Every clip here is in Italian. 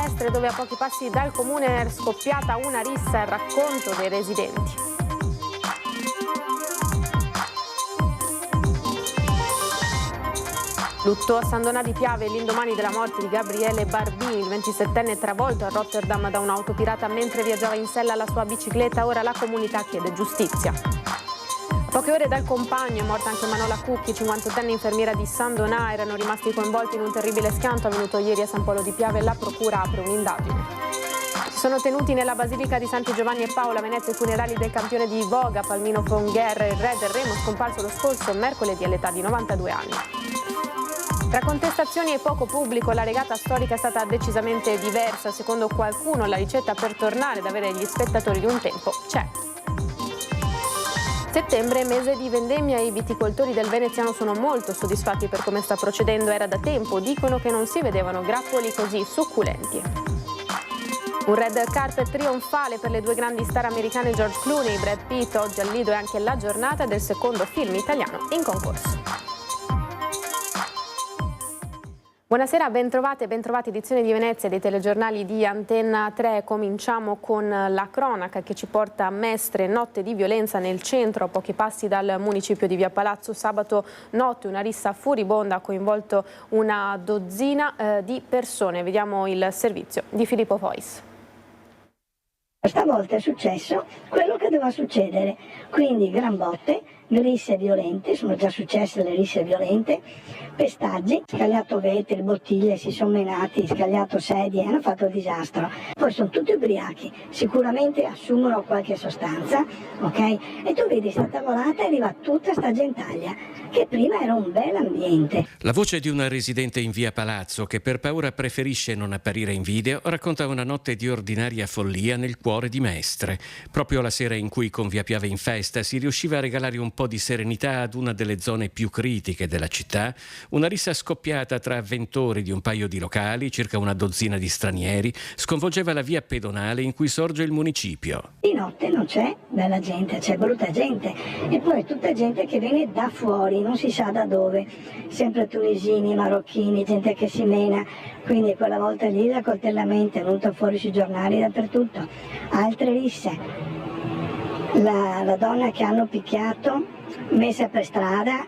Mestre, dove a pochi passi dal comune è scoppiata una rissa, il racconto dei residenti. Lutto a San Donà di Piave l'indomani della morte di Gabriele Barbini, il 27enne travolto a Rotterdam da un'auto pirata mentre viaggiava in sella alla sua bicicletta. Ora la comunità chiede giustizia. A poche ore dal compagno è morta anche Manola Cucchi, 58enne infermiera di San Donà. Erano rimasti coinvolti in un terribile schianto avvenuto ieri a San Polo di Piave. La procura apre un'indagine. Si sono tenuti nella Basilica di Santi Giovanni e Paolo a Venezia i funerali del campione di voga Palmiro Fongher, il re del Remo, scomparso lo scorso mercoledì all'età di 92 anni. Tra contestazioni e poco pubblico, la regata storica è stata decisamente diversa. Secondo qualcuno la ricetta per tornare ad avere gli spettatori di un tempo c'è. Settembre, mese di vendemmia, e i viticoltori del Veneziano sono molto soddisfatti per come sta procedendo. Era da tempo, dicono che non si vedevano grappoli così succulenti. Un red carpet trionfale per le due grandi star americane George Clooney e Brad Pitt. Oggi al Lido è anche la giornata del secondo film italiano in concorso. Buonasera, bentrovate edizione di Venezia dei telegiornali di Antenna 3. Cominciamo con la cronaca che ci porta a Mestre, notte di violenza nel centro, a pochi passi dal municipio di Via Palazzo. Sabato notte una rissa furibonda ha coinvolto una dozzina di persone. Vediamo il servizio di Filippo Fois. Stavolta è successo quello che doveva succedere, quindi gran botte, risse violente, sono già successe le risse violente, pestaggi, scagliato vetri, bottiglie, si sono menati, scagliato sedie, hanno fatto il disastro. Poi sono tutti ubriachi, sicuramente assumono qualche sostanza, ok? E tu vedi sta tavolata e arriva tutta sta gentaglia, che prima era un bel ambiente. La voce di una residente in Via Palazzo che per paura preferisce non apparire in video racconta una notte di ordinaria follia nel cuore di Mestre. Proprio la sera in cui con Via Piave in festa si riusciva a regalare un po' di serenità ad una delle zone più critiche della città, una rissa scoppiata tra avventori di un paio di locali, circa una dozzina di stranieri, sconvolgeva la via pedonale in cui sorge il municipio. Di notte non c'è bella gente, c'è brutta gente, e poi tutta gente che viene da fuori, non si sa da dove, sempre tunisini, marocchini, gente che si mena, quindi quella volta lì l'accoltellamento è venuto fuori sui giornali dappertutto. Altre risse, la donna che hanno picchiato, messa per strada,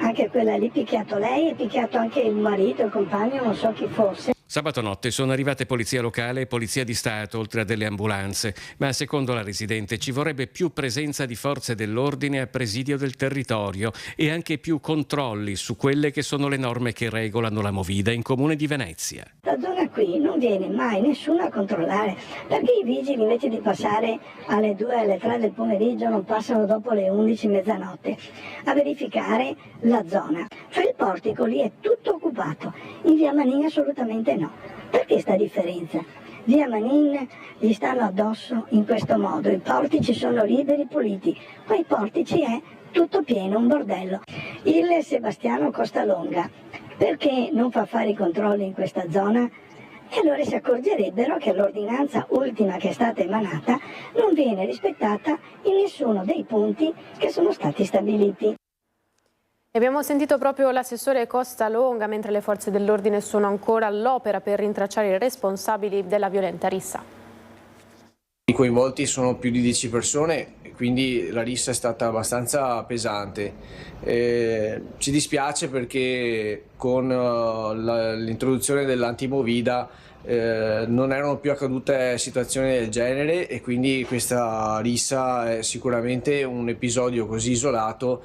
anche quella lì picchiato lei e picchiato anche il marito, il compagno, non so chi fosse. Sabato notte sono arrivate polizia locale e polizia di Stato, oltre a delle ambulanze, ma secondo la residente ci vorrebbe più presenza di forze dell'ordine a presidio del territorio e anche più controlli su quelle che sono le norme che regolano la movida in Comune di Venezia. La zona qui non viene mai nessuno a controllare, perché i vigili invece di passare alle 2 alle 3 del pomeriggio non passano dopo le 11 mezzanotte a verificare la zona. Cioè il portico lì è tutto occupato, in Via Manin assolutamente no. Perché sta differenza? Via Manin gli stanno addosso in questo modo, i portici sono liberi, puliti, poi i portici è tutto pieno, un bordello. Il Sebastiano Costalonga, perché non fa fare i controlli in questa zona? E allora si accorgerebbero che l'ordinanza ultima che è stata emanata non viene rispettata in nessuno dei punti che sono stati stabiliti. Abbiamo sentito proprio l'assessore Costalonga, mentre le forze dell'ordine sono ancora all'opera per rintracciare i responsabili della violenta rissa. I coinvolti sono più di 10 persone, quindi la rissa è stata abbastanza pesante. Ci dispiace perché con l'introduzione dell'antimovida non erano più accadute situazioni del genere, e quindi questa rissa è sicuramente un episodio così isolato,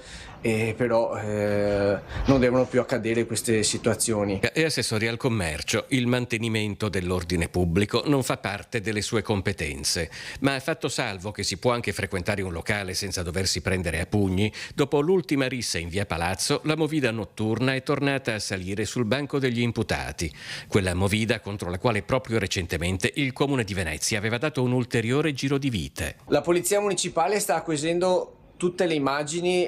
però non devono più accadere queste situazioni. E assessori al commercio, il mantenimento dell'ordine pubblico non fa parte delle sue competenze, ma fatto salvo che si può anche frequentare un locale senza doversi prendere a pugni, dopo l'ultima rissa in Via Palazzo la movida notturna è tornata a salire sul banco degli imputati, quella movida contro la quale proprio recentemente il Comune di Venezia aveva dato un ulteriore giro di vite. La Polizia Municipale sta acquisendo tutte le immagini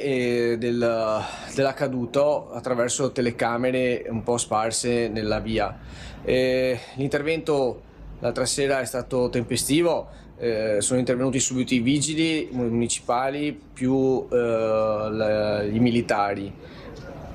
dell'accaduto attraverso telecamere un po' sparse nella via. L'intervento l'altra sera è stato tempestivo, sono intervenuti subito i vigili municipali più i militari.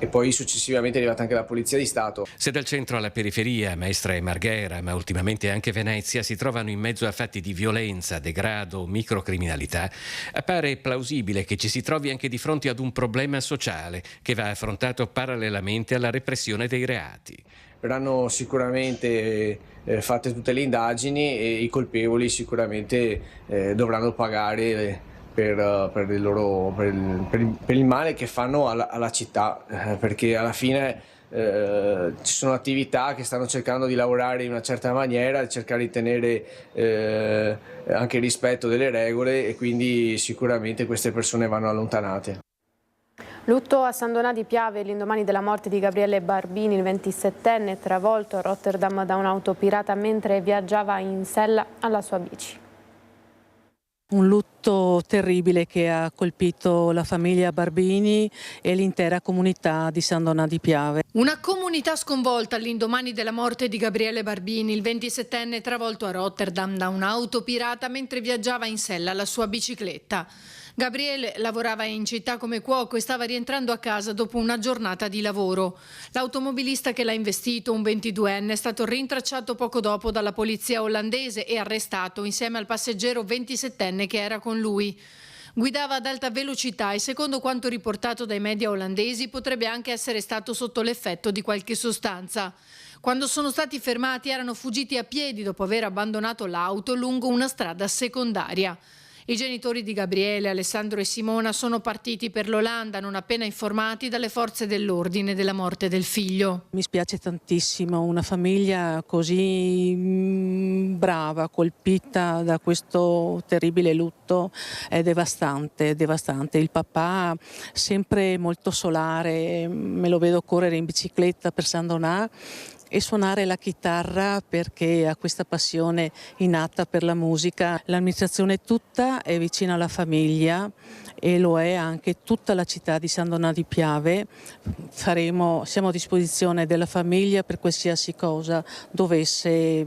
e poi successivamente è arrivata anche la Polizia di Stato. Se dal centro alla periferia, Mestre e Marghera, ma ultimamente anche Venezia, si trovano in mezzo a fatti di violenza, degrado, microcriminalità, appare plausibile che ci si trovi anche di fronte ad un problema sociale che va affrontato parallelamente alla repressione dei reati. Verranno sicuramente fatte tutte le indagini e i colpevoli sicuramente dovranno pagare per il male che fanno alla città, perché alla fine ci sono attività che stanno cercando di lavorare in una certa maniera, cercare di tenere anche il rispetto delle regole, e quindi sicuramente queste persone vanno allontanate. Lutto a San Donà di Piave l'indomani della morte di Gabriele Barbini, il 27enne, travolto a Rotterdam da un'auto pirata mentre viaggiava in sella alla sua bici. Un lutto terribile che ha colpito la famiglia Barbini e l'intera comunità di San Donà di Piave. Una comunità sconvolta all'indomani della morte di Gabriele Barbini, il 27enne travolto a Rotterdam da un'auto pirata mentre viaggiava in sella alla sua bicicletta. Gabriele lavorava in città come cuoco e stava rientrando a casa dopo una giornata di lavoro. L'automobilista che l'ha investito, un 22enne, è stato rintracciato poco dopo dalla polizia olandese e arrestato insieme al passeggero 27enne che era con lui. Guidava ad alta velocità e secondo quanto riportato dai media olandesi potrebbe anche essere stato sotto l'effetto di qualche sostanza. Quando sono stati fermati erano fuggiti a piedi dopo aver abbandonato l'auto lungo una strada secondaria. I genitori di Gabriele, Alessandro e Simona, sono partiti per l'Olanda non appena informati dalle forze dell'ordine della morte del figlio. Mi spiace tantissimo, una famiglia così brava, colpita da questo terribile lutto, è devastante, devastante. Il papà sempre molto solare, me lo vedo correre in bicicletta per San Donà e suonare la chitarra perché ha questa passione innata per la musica. L'amministrazione tutta è vicina alla famiglia e lo è anche tutta la città di San Donà di Piave. Siamo a disposizione della famiglia per qualsiasi cosa dovesse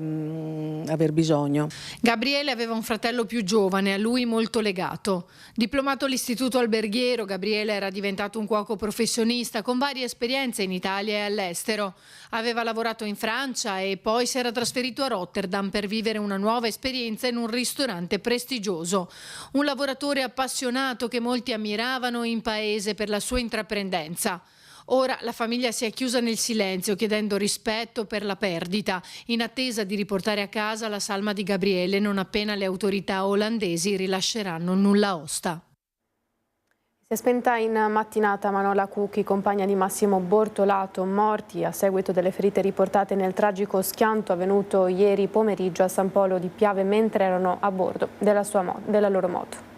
aver bisogno. Gabriele aveva un fratello più giovane, a lui molto legato. Diplomato all'Istituto Alberghiero, Gabriele era diventato un cuoco professionista con varie esperienze in Italia e all'estero. Aveva lavorato in Francia e poi si era trasferito a Rotterdam per vivere una nuova esperienza in un ristorante prestigioso. Un lavoratore appassionato che molti ammiravano in paese per la sua intraprendenza. Ora la famiglia si è chiusa nel silenzio chiedendo rispetto per la perdita, in attesa di riportare a casa la salma di Gabriele non appena le autorità olandesi rilasceranno nulla osta. Si è spenta in mattinata Manola Cucchi, compagna di Massimo Bortolato, morti a seguito delle ferite riportate nel tragico schianto avvenuto ieri pomeriggio a San Polo di Piave mentre erano a bordo della loro moto.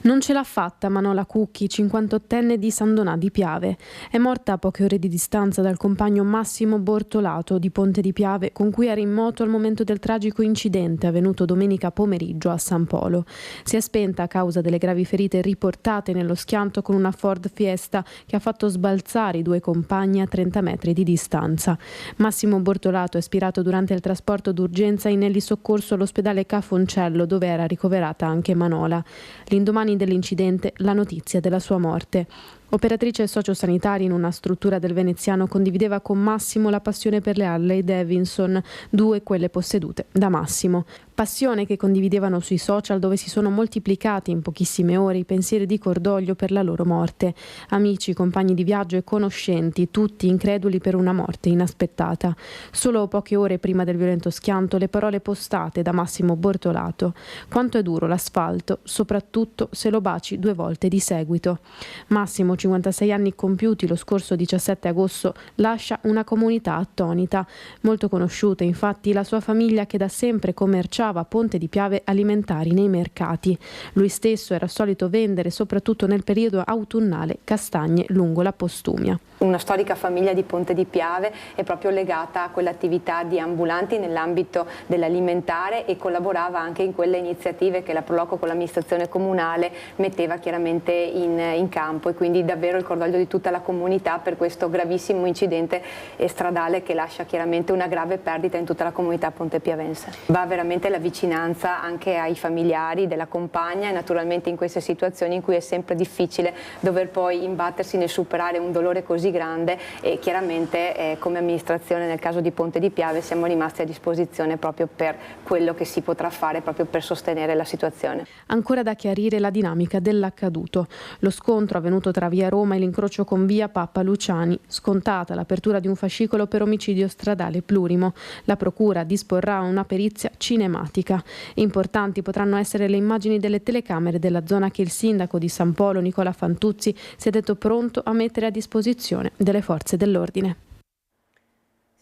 Non ce l'ha fatta Manola Cucchi, 58enne di San Donà di Piave. È morta a poche ore di distanza dal compagno Massimo Bortolato di Ponte di Piave, con cui era in moto al momento del tragico incidente avvenuto domenica pomeriggio a San Polo. Si è spenta a causa delle gravi ferite riportate nello schianto con una Ford Fiesta che ha fatto sbalzare i due compagni a 30 metri di distanza. Massimo Bortolato è spirato durante il trasporto d'urgenza in elisoccorso all'ospedale Cafoncello, dove era ricoverata anche Manola. L'indomani dell'incidente la notizia della sua morte. Operatrice sociosanitaria in una struttura del Veneziano, condivideva con Massimo la passione per le Harley Davidson, due quelle possedute da Massimo. Passione che condividevano sui social, dove si sono moltiplicati in pochissime ore i pensieri di cordoglio per la loro morte. Amici, compagni di viaggio e conoscenti, tutti increduli per una morte inaspettata. Solo poche ore prima del violento schianto, le parole postate da Massimo Bortolato: quanto è duro l'asfalto, soprattutto se lo baci 2 volte di seguito. Massimo, 56 anni compiuti lo scorso 17 agosto, lascia una comunità attonita. Molto conosciuta infatti la sua famiglia, che da sempre commerciava a Ponte di Piave alimentari nei mercati. Lui stesso era solito vendere, soprattutto nel periodo autunnale, castagne lungo la Postumia. Una storica famiglia di Ponte di Piave è proprio legata a quell'attività di ambulanti nell'ambito dell'alimentare e collaborava anche in quelle iniziative che la Proloco con l'amministrazione comunale metteva chiaramente in campo, e quindi da davvero il cordoglio di tutta la comunità per questo gravissimo incidente stradale che lascia chiaramente una grave perdita in tutta la comunità pontepiavense. Va veramente la vicinanza anche ai familiari della compagna e naturalmente in queste situazioni in cui è sempre difficile dover poi imbattersi nel superare un dolore così grande, e chiaramente come amministrazione nel caso di Ponte di Piave siamo rimasti a disposizione proprio per quello che si potrà fare proprio per sostenere la situazione. Ancora da chiarire la dinamica dell'accaduto. Lo scontro avvenuto tra via Roma e l'incrocio con via Papa Luciani, scontata l'apertura di un fascicolo per omicidio stradale plurimo. La procura disporrà una perizia cinematica. Importanti potranno essere le immagini delle telecamere della zona che il sindaco di San Polo, Nicola Fantuzzi, si è detto pronto a mettere a disposizione delle forze dell'ordine.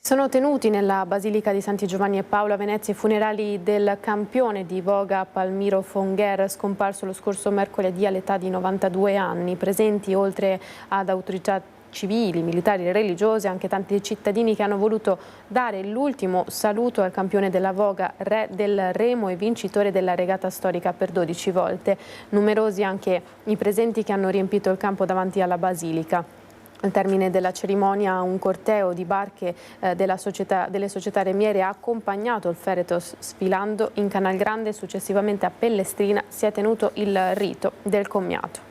Sono tenuti nella Basilica di Santi Giovanni e Paolo a Venezia i funerali del campione di voga Palmiro Fongher, scomparso lo scorso mercoledì all'età di 92 anni. Presenti, oltre ad autorità civili, militari e religiose, anche tanti cittadini che hanno voluto dare l'ultimo saluto al campione della voga, re del remo e vincitore della regata storica per 12 volte. Numerosi anche i presenti che hanno riempito il campo davanti alla Basilica. Al termine della cerimonia un corteo di barche delle società remiere ha accompagnato il Feretos sfilando in Canal Grande e successivamente a Pellestrina si è tenuto il rito del commiato.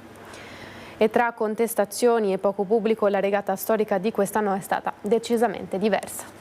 E tra contestazioni e poco pubblico la regata storica di quest'anno è stata decisamente diversa.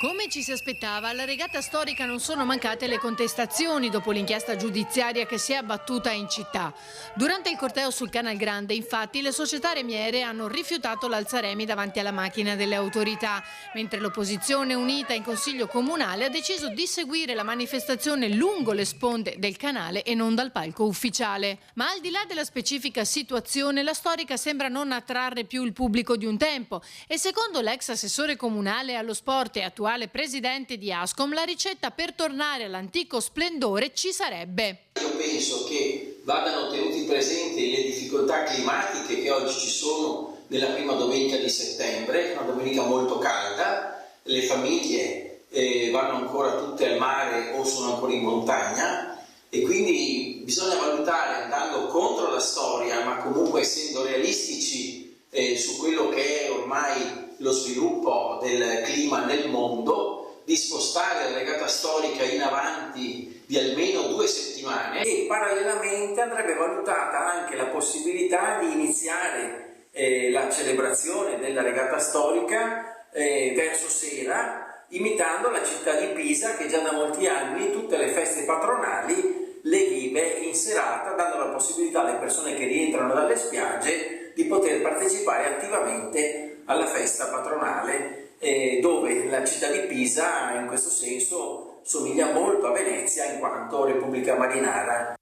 Come ci si aspettava, alla regata storica non sono mancate le contestazioni dopo l'inchiesta giudiziaria che si è abbattuta in città. Durante il corteo sul Canal Grande, infatti, le società remiere hanno rifiutato l'alzaremi davanti alla macchina delle autorità, mentre l'opposizione unita in Consiglio Comunale ha deciso di seguire la manifestazione lungo le sponde del canale e non dal palco ufficiale. Ma al di là della specifica situazione, la storica sembra non attrarre più il pubblico di un tempo e secondo l'ex assessore comunale allo sport e attuale presidente di Ascom, la ricetta per tornare all'antico splendore ci sarebbe. Io penso che vadano tenuti presenti le difficoltà climatiche che oggi ci sono nella prima domenica di settembre, una domenica molto calda, le famiglie vanno ancora tutte al mare o sono ancora in montagna e quindi bisogna valutare, andando contro la storia ma comunque essendo realistici su quello che è ormai lo sviluppo del clima nel mondo, di spostare la regata storica in avanti di almeno 2 settimane e parallelamente andrebbe valutata anche la possibilità di iniziare la celebrazione della regata storica verso sera, imitando la città di Pisa che già da molti anni tutte le feste patronali le vive in serata, dando la possibilità alle persone che rientrano dalle spiagge di poter partecipare attivamente alla festa patronale, dove la città di Pisa in questo senso somiglia molto a Venezia in quanto Repubblica Marinara.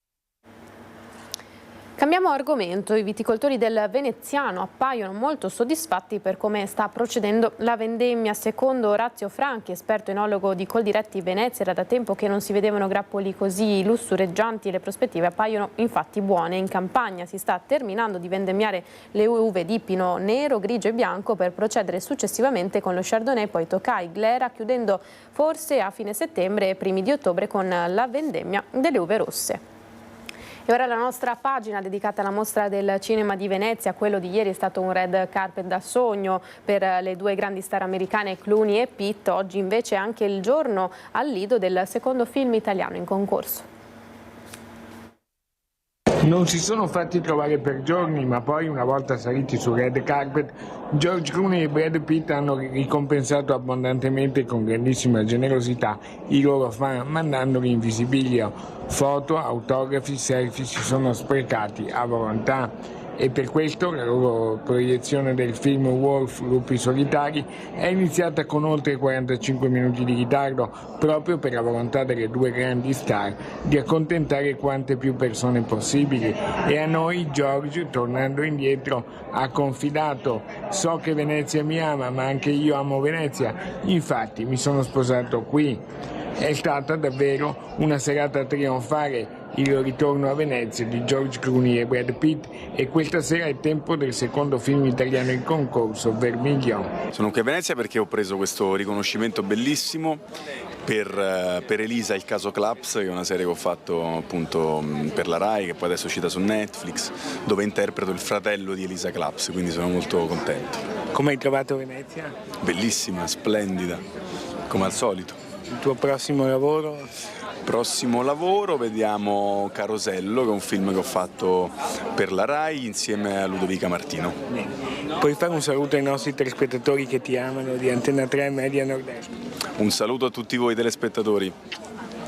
Cambiamo argomento, i viticoltori del Veneziano appaiono molto soddisfatti per come sta procedendo la vendemmia. Secondo Orazio Franchi, esperto enologo di Coldiretti Venezia, era da tempo che non si vedevano grappoli così lussureggianti e le prospettive appaiono infatti buone. In campagna si sta terminando di vendemmiare le uve di Pinot Nero, Grigio e Bianco per procedere successivamente con lo Chardonnay, poi Tokai, Glera, chiudendo forse a fine settembre e primi di ottobre con la vendemmia delle uve rosse. E ora la nostra pagina dedicata alla mostra del cinema di Venezia. Quello di ieri è stato un red carpet da sogno per le 2 grandi star americane Clooney e Pitt. Oggi invece è anche il giorno al Lido del secondo film italiano in concorso. Non si sono fatti trovare per giorni, ma poi una volta saliti sul red carpet, George Clooney e Brad Pitt hanno ricompensato abbondantemente e con grandissima generosità i loro fan, mandandoli in visibilio. Foto, autografi, selfie si sono sprecati a volontà. E per questo la loro proiezione del film Wolf, Lupi Solitari è iniziata con oltre 45 minuti di ritardo, proprio per la volontà delle 2 grandi star di accontentare quante più persone possibili. E a noi George, tornando indietro, ha confidato: so che Venezia mi ama, ma anche io amo Venezia, infatti mi sono sposato qui. È stata davvero una serata trionfale il ritorno a Venezia di George Clooney e Brad Pitt, e questa sera è tempo del secondo film italiano in concorso, Vermiglion. Sono qui a Venezia perché ho preso questo riconoscimento bellissimo per Elisa, il caso Claps, che è una serie che ho fatto appunto per la Rai, che poi adesso è uscita su Netflix, dove interpreto il fratello di Elisa Claps, quindi sono molto contento. Come hai trovato Venezia? Bellissima, splendida, come al solito. Il tuo prossimo lavoro? Prossimo lavoro vediamo Carosello, che è un film che ho fatto per la Rai insieme a Ludovica Martino. Puoi fare un saluto ai nostri telespettatori che ti amano di Antenna 3 Media Nord-Est? Un saluto a tutti voi telespettatori.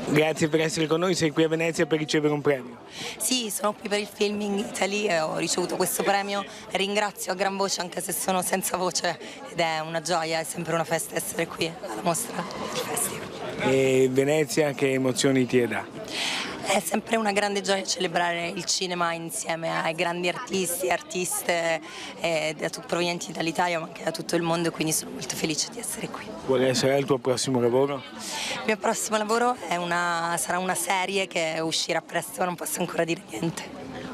Grazie per essere con noi, sei qui a Venezia per ricevere un premio. Sì, sono qui per il Filming Italy e ho ricevuto questo premio. Ringrazio a gran voce anche se sono senza voce ed è una gioia, è sempre una festa essere qui alla mostra del festival. E Venezia che emozioni ti dà? È sempre una grande gioia celebrare il cinema insieme ai grandi artisti e artiste provenienti dall'Italia ma anche da tutto il mondo, quindi sono molto felice di essere qui. Qual sarà il tuo prossimo lavoro? Il mio prossimo lavoro sarà una serie che uscirà presto, ma non posso ancora dire niente.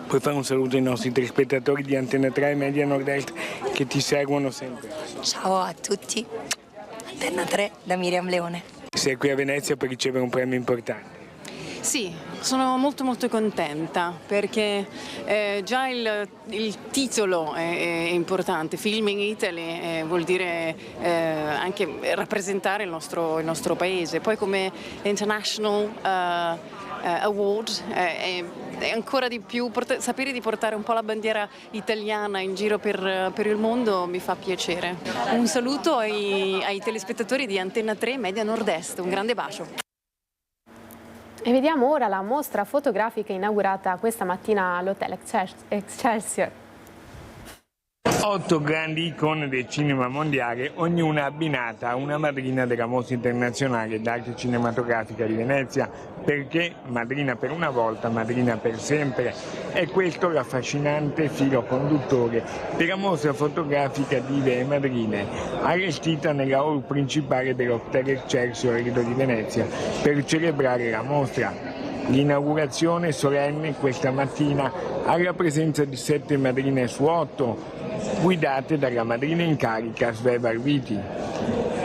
Puoi fare un saluto ai nostri telespettatori di Antenna 3 e Media Nord-Est che ti seguono sempre. Ciao a tutti, Antenna 3 da Miriam Leone. Sei qui a Venezia per ricevere un premio importante. Sì, sono molto contenta perché già il titolo è importante, Filming Italy vuol dire anche rappresentare il nostro paese, poi come International Award è ancora di più, sapere di portare un po' la bandiera italiana in giro per il mondo mi fa piacere. Un saluto ai telespettatori di Antenna 3 Media Nord-Est, un grande bacio. E vediamo ora la mostra fotografica inaugurata questa mattina all'Hotel Excelsior. 8 grandi icone del cinema mondiale, ognuna abbinata a una madrina della Mostra Internazionale d'Arte Cinematografica di Venezia, perché madrina per una volta, madrina per sempre. È questo l'affascinante filo conduttore della mostra fotografica di idee madrine, allestita nella hall principale dell'Hotel Excelsior Lido di Venezia per celebrare la mostra. L'inaugurazione solenne questa mattina alla presenza di 7 madrine su 8, guidate dalla madrina in carica Sveva Arviti.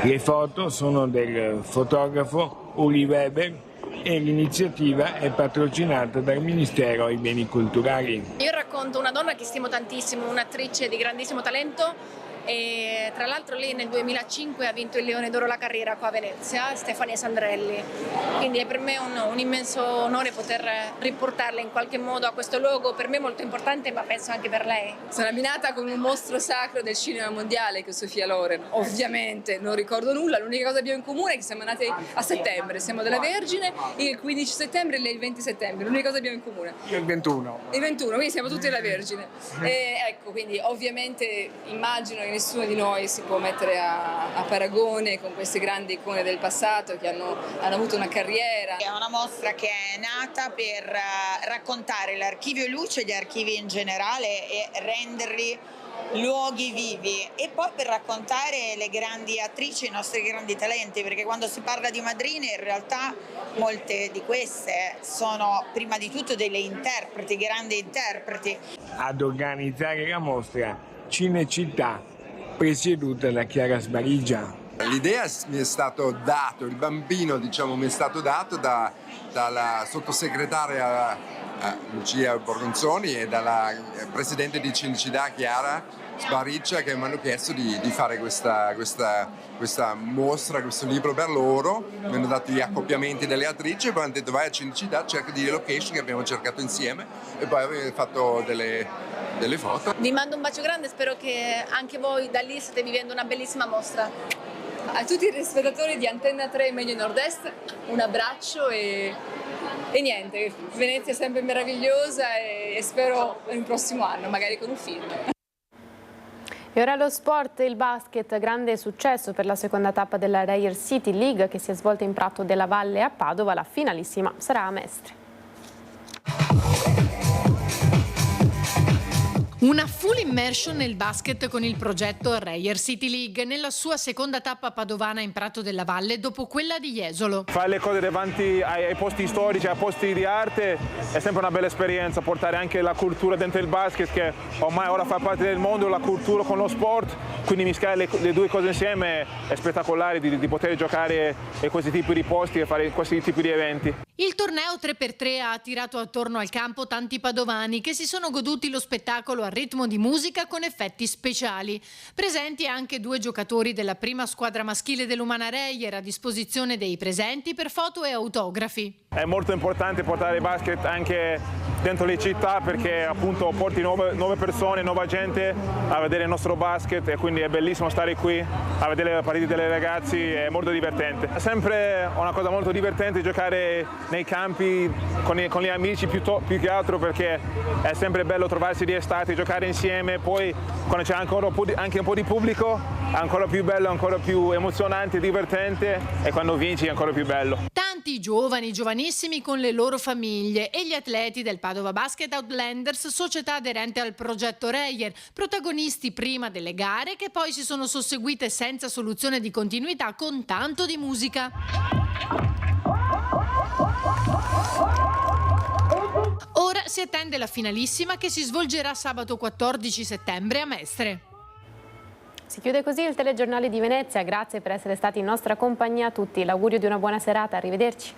Le foto sono del fotografo Uri Weber e l'iniziativa è patrocinata dal Ministero ai Beni Culturali. Io racconto una donna che stimo tantissimo, un'attrice di grandissimo talento, e tra l'altro lei nel 2005 ha vinto il Leone d'Oro alla carriera qua a Venezia, Stefania Sandrelli, quindi è per me un immenso onore poter riportarla in qualche modo a questo luogo per me molto importante, ma penso anche per lei. Sono abbinata con un mostro sacro del cinema mondiale che è Sofia Loren, ovviamente non ricordo nulla, l'unica cosa che abbiamo in comune è che siamo nati a settembre, siamo della Vergine, il 15 settembre e lei il 20 settembre, l'unica cosa che abbiamo in comune. Io il 21. Il 21, quindi siamo tutti della Vergine. E ecco, quindi ovviamente immagino che nessuno di noi si può mettere a paragone con queste grandi icone del passato che hanno avuto una carriera. È una mostra che è nata per raccontare l'archivio luce e gli archivi in generale e renderli luoghi vivi, e poi per raccontare le grandi attrici, i nostri grandi talenti, perché quando si parla di madrine in realtà molte di queste sono prima di tutto delle interpreti, grandi interpreti. Ad organizzare la mostra Cinecittà, presieduta da Chiara Sbarigia. L'idea mi è stato dato, il bambino diciamo mi è stato dato dalla sottosegretaria Lucia Borgonzoni e dalla presidente di Cinecittà Chiara Sbariccia, che mi hanno chiesto di fare questa mostra, questo libro per loro. Mi hanno dato gli accoppiamenti delle attrici e poi hanno detto vai a Cinecittà, cerca di location, che abbiamo cercato insieme, e poi abbiamo fatto delle foto. Vi mando un bacio grande, spero che anche voi da lì state vivendo una bellissima mostra. A tutti i spettatori di Antenna 3 Media Nord-Est un abbraccio e niente, Venezia è sempre meravigliosa e spero il prossimo anno, magari con un film. E ora lo sport, il basket, grande successo per la seconda tappa della Rayer City League che si è svolta in Prato della Valle a Padova, la finalissima sarà a Mestre. Una full immersion nel basket con il progetto Reyer City League nella sua seconda tappa padovana in Prato della Valle dopo quella di Jesolo. Fare le cose davanti ai posti storici, ai posti di arte è sempre una bella esperienza, portare anche la cultura dentro il basket che ormai ora fa parte del mondo, la cultura con lo sport, quindi mischiare le due cose insieme è spettacolare di poter giocare in questi tipi di posti e fare questi tipi di eventi. Il torneo 3x3 ha attirato attorno al campo tanti padovani che si sono goduti lo spettacolo a ritmo di musica con effetti speciali. Presenti anche 2 giocatori della prima squadra maschile dell'Umana Reyer a disposizione dei presenti per foto e autografi. È molto importante portare il basket anche dentro le città perché appunto porti nuove persone, nuova gente a vedere il nostro basket e quindi è bellissimo stare qui a vedere le partite dei ragazzi, è molto divertente. È sempre una cosa molto divertente giocare nei campi con gli amici più che altro perché è sempre bello trovarsi di estate, giocare insieme, poi quando c'è anche un po' di pubblico è ancora più bello, ancora più emozionante, divertente e quando vinci è ancora più bello. Tanti giovani, giovanissimi con le loro famiglie e gli atleti del Padova Basket Outlanders, società aderente al progetto Reyer, protagonisti prima delle gare che poi si sono susseguite senza soluzione di continuità con tanto di musica. Ora si attende la finalissima che si svolgerà sabato 14 settembre a Mestre. Si chiude così il telegiornale di Venezia, grazie per essere stati in nostra compagnia a tutti, l'augurio di una buona serata, arrivederci.